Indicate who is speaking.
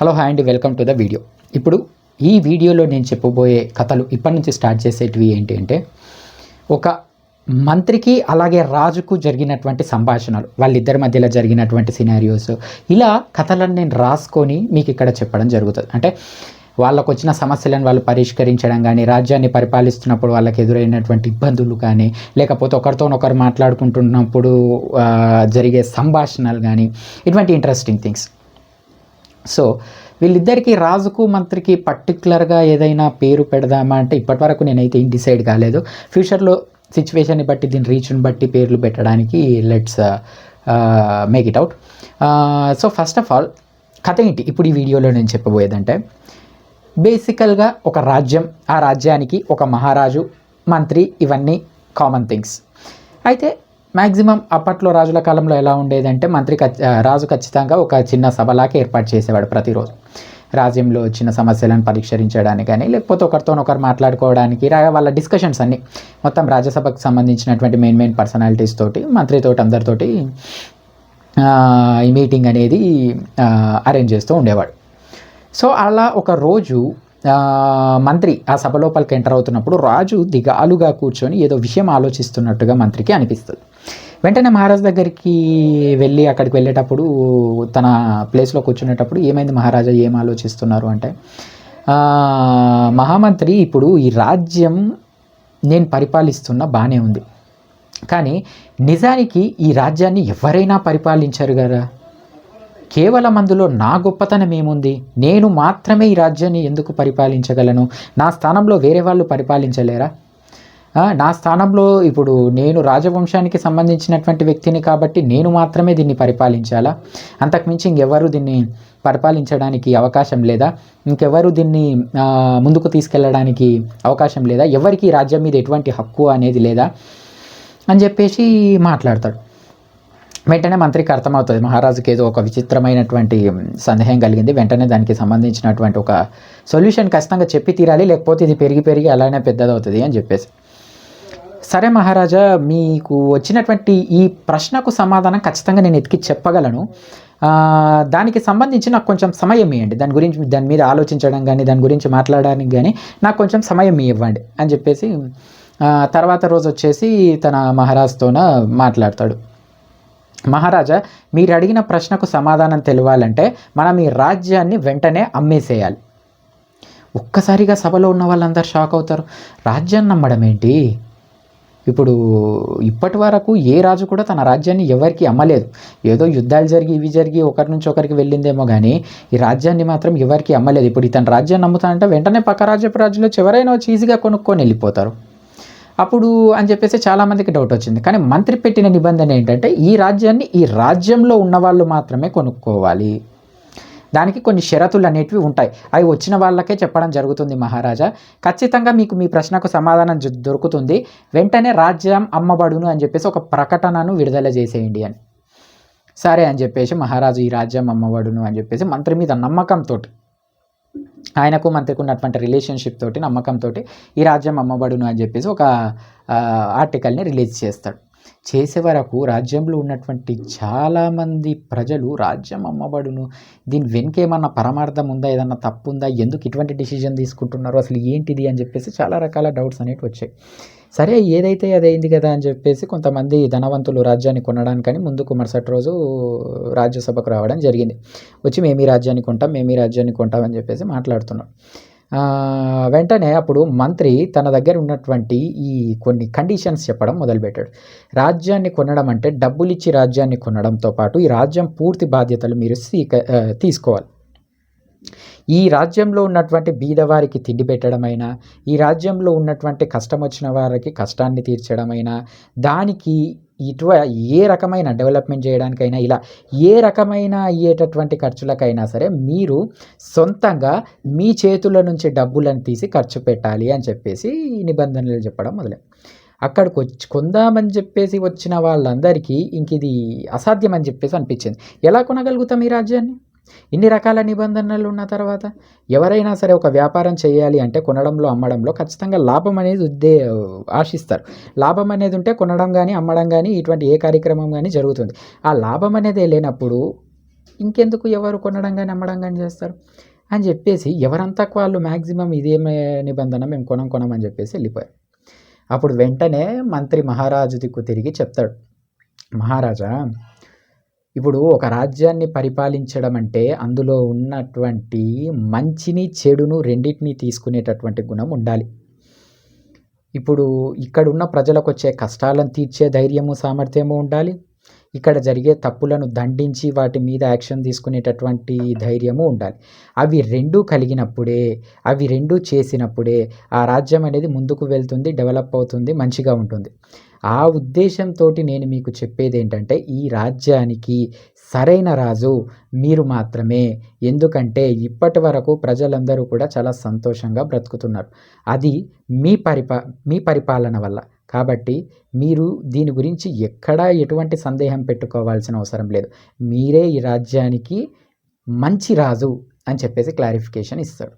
Speaker 1: Hello hi అండి, welcome to the video. ఇప్పుడు ఈ వీడియోలో నేను చెప్పబోయే కథలు ఇప్పటి నుంచి స్టార్ట్ చేసేటివి ఏంటి అంటే, ఒక మంత్రికి అలాగే రాజుకు జరిగినటువంటి సంభాషణలు, వాళ్ళిద్దరి మధ్యలో జరిగినటువంటి సినారియోస్, ఇలా కథలను నేను రాసుకొని మీకు ఇక్కడ చెప్పడం జరుగుతుంది. అంటే వాళ్ళకు వచ్చిన సమస్యలను వాళ్ళు పరిష్కరించడం కానీ, రాజ్యాన్ని పరిపాలిస్తున్నప్పుడు వాళ్ళకి ఎదురైనటువంటి ఇబ్బందులు కానీ, లేకపోతే ఒకరితోనొకరు మాట్లాడుకుంటున్నప్పుడు జరిగే సంభాషణలు కానీ, ఇటువంటి ఇంట్రెస్టింగ్ థింగ్స్. సో వీళ్ళిద్దరికీ, రాజుకు మంత్రికి పర్టికులర్గా ఏదైనా పేరు పెడదామా అంటే ఇప్పటివరకు నేనైతే ఏం డిసైడ్ కాలేదు. ఫ్యూచర్లో సిచ్యువేషన్ని బట్టి, దీని రీచ్ని బట్టి పేర్లు పెట్టడానికి let's make it out. So first of all కథ ఏంటి ఇప్పుడు ఈ వీడియోలో నేను చెప్పబోయేదంటే, బేసికల్గా ఒక రాజ్యం, ఆ రాజ్యానికి ఒక మహారాజు, మంత్రి, ఇవన్నీ కామన్ థింగ్స్. అయితే మ్యాక్సిమం అప్పట్లో రాజుల కాలంలో ఎలా ఉండేదంటే, రాజు ఖచ్చితంగా ఒక చిన్న సభలాగా ఏర్పాటు చేసేవాడు ప్రతిరోజు. రాజ్యంలో వచ్చిన సమస్యలను పరిష్కరించడానికి కానీ, లేకపోతే ఒకరితోనొకరు మాట్లాడుకోవడానికి, వాళ్ళ డిస్కషన్స్ అన్నీ మొత్తం రాజ్యసభకు సంబంధించినటువంటి మెయిన్ పర్సనాలిటీస్ తోటి, మంత్రితోటి, అందరితోటి ఈ మీటింగ్ అనేది అరేంజ్ చేస్తూ ఉండేవాడు. సో అలా ఒక రోజు మంత్రి ఆ సభ లోపలికి ఎంటర్ అవుతున్నప్పుడు రాజు దిగాలుగా కూర్చొని ఏదో విషయం ఆలోచిస్తున్నట్టుగా మంత్రికి అనిపిస్తుంది. వెంటనే మహారాజు దగ్గరికి వెళ్ళి, అక్కడికి వెళ్ళేటప్పుడు తన ప్లేస్లో కూర్చునేటప్పుడు, ఏమైంది మహారాజా, ఏం ఆలోచిస్తున్నారు అంటే, మహామంత్రి, ఇప్పుడు ఈ రాజ్యం నేను పరిపాలిస్తున్నా బాగానే ఉంది, కానీ నిజానికి ఈ రాజ్యాన్ని ఎవరైనా పరిపాలించరు కదా, కేవలం అందులో నా గొప్పతనం ఏముంది, నేను మాత్రమే ఈ రాజ్యాన్ని ఎందుకు పరిపాలించగలను, నా స్థానంలో వేరే వాళ్ళు పరిపాలించలేరా, నా స్థానంలో ఇప్పుడు నేను రాజవంశానికి సంబంధించినటువంటి వ్యక్తిని కాబట్టి నేను మాత్రమే దీన్ని పరిపాలించాలా, అంతకుమించి ఇంకెవరు దీన్ని పరిపాలించడానికి అవకాశం లేదా, ఇంకెవరు దీన్ని ముందుకు తీసుకెళ్ళడానికి అవకాశం లేదా, ఎవరికి ఈ రాజ్యం మీద ఎటువంటి హక్కు అనేది లేదా అని చెప్పేసి మాట్లాడతాడు. వెంటనే మంత్రికి అర్థమవుతుంది, మహారాజుకి ఏదో ఒక విచిత్రమైనటువంటి సందేహం కలిగింది, వెంటనే దానికి సంబంధించినటువంటి ఒక సొల్యూషన్ ఖచ్చితంగా చెప్పి తీరాలి, లేకపోతే ఇది పెరిగి అలానే పెద్దదవుతుంది అని చెప్పేసి. సరే మహారాజా, మీకు వచ్చినటువంటి ఈ ప్రశ్నకు సమాధానం ఖచ్చితంగా నేను ఎతికి చెప్పగలను, దానికి సంబంధించి నాకు కొంచెం సమయం ఇవ్వండి, దాని మీద ఆలోచించడం కానీ, దాని గురించి మాట్లాడడానికి కానీ నాకు కొంచెం సమయం ఇవ్వండి అని చెప్పేసి తర్వాత రోజు వచ్చేసి తన మహారాజుతోన మాట్లాడతాడు. మహారాజా, మీరు అడిగిన ప్రశ్నకు సమాధానం తెలియాలంటే మనం ఈ రాజ్యాన్ని వెంటనే అమ్మేసేయాలి. ఒక్కసారిగా సభలో ఉన్న వాళ్ళందరూ షాక్ అవుతారు. రాజ్యాన్ని అమ్మడం ఏంటి? ఇప్పుడు ఇప్పటి వరకు ఏ రాజు కూడా తన రాజ్యాన్ని ఎవరికి అమ్మలేదు. ఏదో యుద్ధాలు జరిగి ఒకరి నుంచి ఒకరికి వెళ్ళిందేమో కానీ ఈ రాజ్యాన్ని మాత్రం ఎవరికి అమ్మలేదు. ఇప్పుడు ఇతను రాజ్యాన్ని అమ్ముతానంటే వెంటనే పక్క రాజ్యంలో ఎవరైనా వచ్చి ఈజీగా కొనుక్కొని వెళ్ళిపోతారు. అప్పుడు అని చెప్పేసి చాలామందికి డౌట్ వచ్చింది. కానీ మంత్రి పెట్టిన నిబంధన ఏంటంటే, ఈ రాజ్యాన్ని ఈ రాజ్యంలో ఉన్నవాళ్ళు మాత్రమే కొనుక్కోవాలి. దానికి కొన్ని షరతులు అనేటివి ఉంటాయి, అవి వచ్చిన వాళ్ళకే చెప్పడం జరుగుతుంది. మహారాజా, ఖచ్చితంగా మీకు మీ ప్రశ్నకు సమాధానం దొరుకుతుంది, వెంటనే రాజ్యం అమ్మబడును అని చెప్పేసి ఒక ప్రకటనను విడుదల చేసేయండి అని. సరే అని చెప్పేసి మహారాజు ఈ రాజ్యం అమ్మబడును అని చెప్పేసి మంత్రి మీద నమ్మకంతో, ఆయనకు మంత్రికి ఉన్నటువంటి రిలేషన్షిప్ తోటి, నమ్మకంతో ఈ రాజ్యం అమ్మబడును అని చెప్పేసి ఒక ఆర్టికల్ని రిలీజ్ చేస్తాడు. చేసే వరకు రాజ్యంలో ఉన్నటువంటి చాలామంది ప్రజలు రాజ్యం అమ్మబడును, దీని వెనుక ఏమన్నా పరమార్థం ఉందా, ఏదన్నా తప్పు ఉందా, ఎందుకు ఇటువంటి డిసిజన్ తీసుకుంటున్నారు, అసలు ఏంటిది అని చెప్పేసి చాలా రకాల డౌట్స్ అనేవి వచ్చాయి. సరే ఏదైతే అదైంది కదా అని చెప్పేసి కొంతమంది ధనవంతులు రాజ్యాన్ని కొనడానికని ముందుకు మరుసటి రోజు రాజ్యసభకు రావడం జరిగింది. వచ్చి మేము ఈ రాజ్యాన్ని కొంటాం అని చెప్పేసి మాట్లాడుతున్నాం. వెంటనే అప్పుడు మంత్రి తన దగ్గర ఉన్నటువంటి ఈ కొన్ని కండిషన్స్ చెప్పడం మొదలుపెట్టాడు. రాజ్యాన్ని కొనడం అంటే డబ్బులు ఇచ్చి రాజ్యాన్ని కొనడంతో పాటు ఈ రాజ్యం పూర్తి బాధ్యతలు మీరు తీసుకోవాలి. ఈ రాజ్యంలో ఉన్నటువంటి బీదవారికి తిండి పెట్టడమైనా, ఈ రాజ్యంలో ఉన్నటువంటి కష్టం వచ్చిన వారికి కష్టాన్ని తీర్చడమైనా, దానికి ఏ రకమైన డెవలప్మెంట్ చేయడానికైనా, ఇలా ఏ రకమైన అయ్యేటటువంటి ఖర్చులకైనా సరే మీరు సొంతంగా మీ చేతుల నుంచి డబ్బులను తీసి ఖర్చు పెట్టాలి అని చెప్పేసి నిబంధనలు చెప్పడం మొదలైంది. అక్కడికి కొందామని చెప్పేసి వచ్చిన వాళ్ళందరికీ ఇంక ఇది అసాధ్యం అని చెప్పేసి అనిపించింది. ఎలా కొనగలుగుతాం ఈ రాజ్యాన్ని? ఇన్ని రకాల నిబంధనలు ఉన్న తర్వాత ఎవరైనా సరే ఒక వ్యాపారం చేయాలి అంటే కొనడంలో, అమ్మడంలో ఖచ్చితంగా లాభం అనేది ఆశిస్తారు. లాభం అనేది ఉంటే కొనడం కానీ, అమ్మడం కానీ, ఇటువంటి ఏ కార్యక్రమం కానీ జరుగుతుంది. ఆ లాభం అనేది లేనప్పుడు ఇంకెందుకు ఎవరు కొనడం కానీ అమ్మడం కానీ చేస్తారు అని చెప్పేసి ఎవరంతా వాళ్ళు మ్యాక్సిమం ఇదేమే నిబంధన మేము కొనమని చెప్పేసి వెళ్ళిపోయారు. అప్పుడు వెంటనే మంత్రి మహారాజు దిక్కు తిరిగి చెప్తాడు, మహారాజా, ఇప్పుడు ఒక రాజ్యాన్ని పరిపాలించడం అంటే అందులో ఉన్నటువంటి మంచిని చెడును రెండింటినీ తీసుకునేటటువంటి గుణం ఉండాలి. ఇప్పుడు ఇక్కడున్న ప్రజలకు వచ్చే కష్టాలను తీర్చే ధైర్యము సామర్థ్యము ఉండాలి. ఇక్కడ జరిగే తప్పులను దండించి వాటి మీద యాక్షన్ తీసుకునేటటువంటి ధైర్యము ఉండాలి. అవి రెండూ కలిగినప్పుడే, అవి రెండూ చేసినప్పుడే ఆ రాజ్యం అనేది ముందుకు వెళ్తుంది, డెవలప్ అవుతుంది, మంచిగా ఉంటుంది. ఆ ఉద్దేశంతో నేను మీకు చెప్పేది ఏంటంటే, ఈ రాజ్యానికి సరైన రాజు మీరు మాత్రమే. ఎందుకంటే ఇప్పటి వరకు ప్రజలందరూ కూడా చాలా సంతోషంగా బ్రతుకుతున్నారు. అది మీ పరిపాలన వల్ల. కాబట్టి మీరు దీని గురించి ఎక్కడా ఎటువంటి సందేహం పెట్టుకోవాల్సిన అవసరం లేదు. మీరే ఈ రాజ్యానికి మంచి రాజు అని చెప్పేసి క్లారిఫికేషన్ ఇస్తాడు.